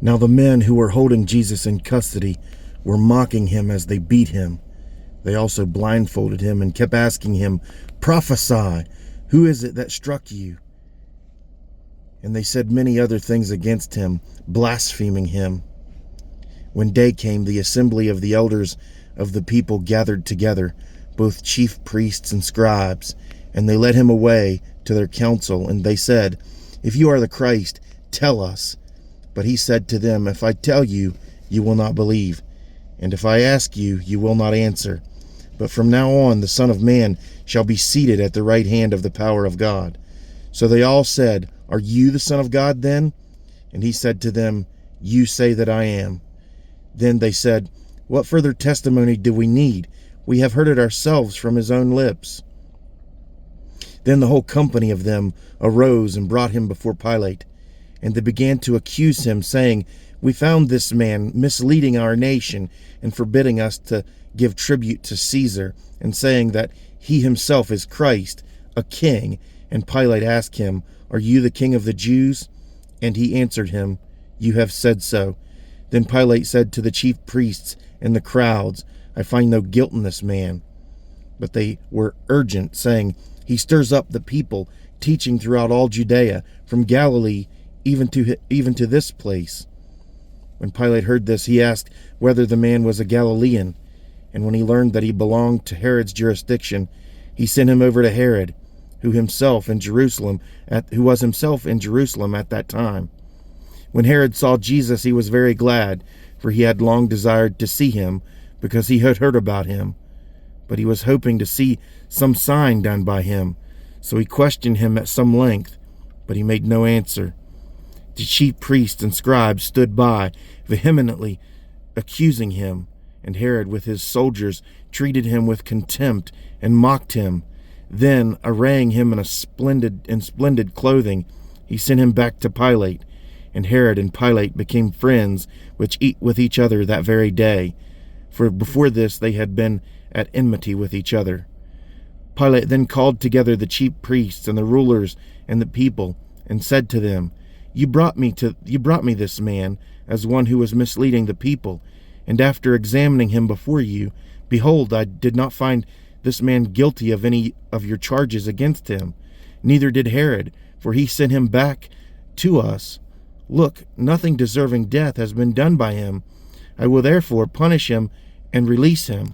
Now the men who were holding Jesus in custody were mocking him as they beat him. They also blindfolded him and kept asking him, "Prophesy, who is it that struck you?" And they said many other things against him, blaspheming him. When day came, the assembly of the elders of the people gathered together, both chief priests and scribes, and they led him away to their council, and they said, "If you are the Christ, tell us." But he said to them, "If I tell you, you will not believe, and if I ask you, you will not answer. But from now on the Son of Man shall be seated at the right hand of the power of God." So they all said, "Are you the Son of God then?" And he said to them, "You say that I am." Then they said, "What further testimony do we need? We have heard it ourselves from his own lips." Then the whole company of them arose and brought him before Pilate. And they began to accuse him, saying, "We found this man misleading our nation and forbidding us to give tribute to Caesar, and saying that he himself is Christ, a king." And Pilate asked him, "Are you the king of the Jews?" And he answered him, "You have said so." Then Pilate said to the chief priests and the crowds, "I find no guilt in this man." But they were urgent, saying, "He stirs up the people, teaching throughout all Judea, from Galilee even to this place." When Pilate heard this, he asked whether the man was a Galilean. And when he learned that he belonged to Herod's jurisdiction, he sent him over to Herod, who was himself in Jerusalem at that time. When Herod saw Jesus, he was very glad, for he had long desired to see him, because he had heard about him. But he was hoping to see some sign done by him. So he questioned him at some length, but he made no answer. The chief priests and scribes stood by, vehemently accusing him, and Herod with his soldiers treated him with contempt and mocked him. Then, arraying him in splendid clothing, he sent him back to Pilate. And Herod and Pilate became friends with each other that very day, for before this they had been at enmity with each other. Pilate then called together the chief priests and the rulers and the people, and said to them, You brought me this man as one who was misleading the people, and after examining him before you, behold, I did not find this man guilty of any of your charges against him. Neither did Herod, for he sent him back to us. Look, nothing deserving death has been done by him. I will therefore punish him and release him."